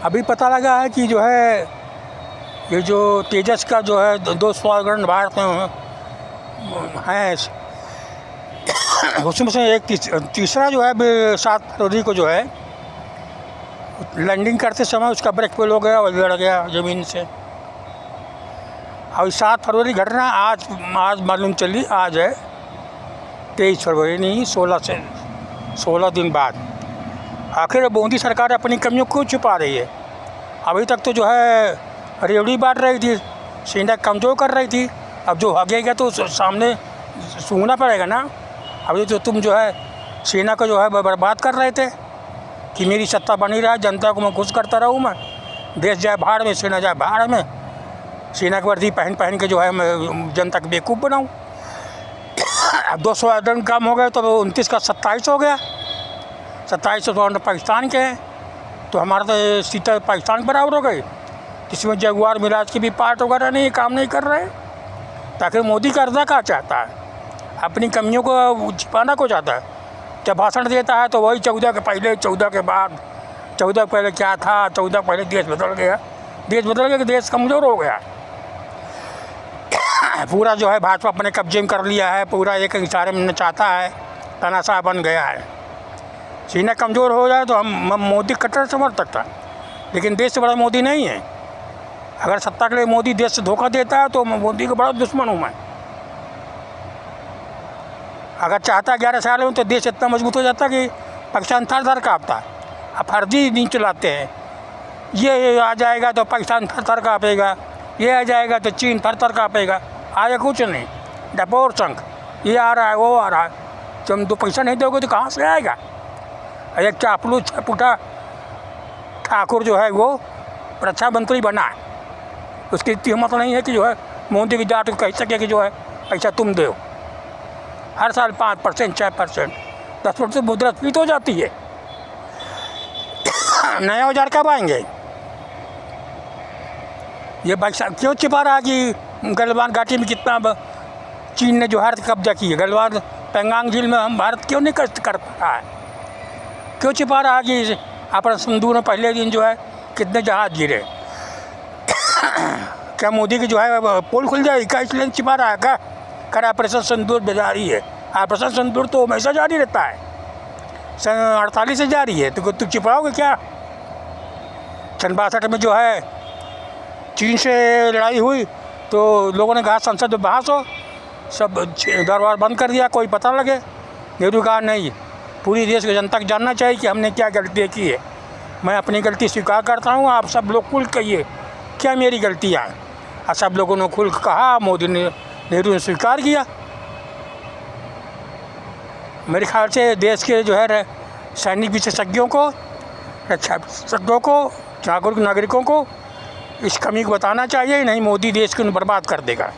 अभी पता लगा है कि जो है ये जो तेजस का जो है दो स्वर्ण भारत में हैं, उसमें से एक तीसरा जो है 7 फरवरी को जो है लैंडिंग करते समय उसका ब्रेक फेल हो गया और गिर गया ज़मीन से। और 7 फरवरी घटना आज मालूम चली, आज है 23 फरवरी, नहीं 16 दिन बाद। आखिर मोदी सरकार अपनी कमियों क्यों छुपा रही है? अभी तक तो जो है रेवड़ी बांट रही थी, सेना कमज़ोर कर रही थी। अब जो भागेगा तो सामने सूंघना पड़ेगा ना। अभी तो तुम जो है सेना को जो है बर्बाद कर रहे थे कि मेरी सत्ता बनी रहा, जनता को मैं खुश करता रहूँ, मैं देश जाए भाड़ में, सेना जाए भाड़ में, सेना की वर्दी पहन के जो है मैं जनता को बेवकूफ़ बनाऊँ। अब 200 दिन काम हो गए तो 29 का 27 हो गया। 27 तो पाकिस्तान के हैं, तो हमारा तो सीधा पाकिस्तान बराबर हो गए। इसमें जगुआर मिराज के भी पार्ट वगैरह नहीं काम नहीं कर रहे। ताकि मोदी करना क्या चाहता है? अपनी कमियों को छिपाना को चाहता है। जब भाषण देता है तो वही 14 के पहले, 14 के बाद, 14 पहले क्या था, 14 पहले देश बदल गया। देश बदल गया कि देश कमज़ोर हो गया। पूरा जो है भाजपा अपने कब्जे में कर लिया है, पूरा एक इशारे में चाहता है, तानाशाह बन गया है। सीना कमज़ोर हो जाए तो हम मोदी कट्टर समर्थक था, लेकिन देश से बड़ा मोदी नहीं है। अगर सत्ता के लिए मोदी देश से धोखा देता है तो मोदी का बड़ा दुश्मन हूँ मैं। अगर चाहता 11 साल में तो देश इतना मजबूत हो जाता कि पाकिस्तान थर थर काँपता। अब फर्जी नहीं चलाते हैं, ये आ जाएगा तो पाकिस्तान थर थर काँपेगा, ये आ जाएगा तो चीन थर थर काँपेगा। आगे कुछ नहीं, डपोर शंख, ये आ रहा है वो आ रहा है। तुम तो पैसा नहीं दोगे तो कहाँ से आएगा? एक चापलू छपुटा ठाकुर जो है वो रक्षा मंत्री बना है, उसकी इतनी हिम्मत नहीं है कि जो है मोदी की जाट को कह सके कि जो है पैसा तुम दो। हर साल 5%, 6%, 10% मुद्रास्फीति हो जाती है। नया औजार कब आएंगे? ये भाई क्यों छिपा रहा कि गलवान घाटी में कितना चीन ने जो भारत कब्जा की है? गलवान पेंगांग झील में हम भारत क्यों नहीं कष्ट कर पा रहा है? क्यों छिपा रहा कि अपना सिंधु में पहले दिन जो है कितने जहाज गिरे? क्या मोदी की जो है पोल खुल जाएगी क्या, इसलिए छिपा रहा है क्या? कर ऑपरेशन सिंदूर जारी है। ऑपरेशन सिंदूर तो हमेशा जारी रहता है, सन 48 से जारी है, तो तुम छिपाओगे क्या? सन 62 में जो है चीन से लड़ाई हुई तो लोगों ने कहा संसद में बहस हो, सब दरबार बंद कर दिया, कोई पता लगे। नेहरू कहा नहीं, पूरी देश की जनता को जानना चाहिए कि हमने क्या गलती की है। मैं अपनी गलती स्वीकार करता हूँ, आप सब लोग खुल कहिए क्या मेरी गलतियाँ हैं। और सब लोगों ने खुल कहा, मोदी ने, नेहरू ने स्वीकार किया। मेरे ख्याल से देश के जो है सैनिक विशेषज्ञों को, रक्षा विशेषज्ञों को, नागरिकों को इस कमी को बताना चाहिए, नहीं मोदी देश को बर्बाद कर देगा।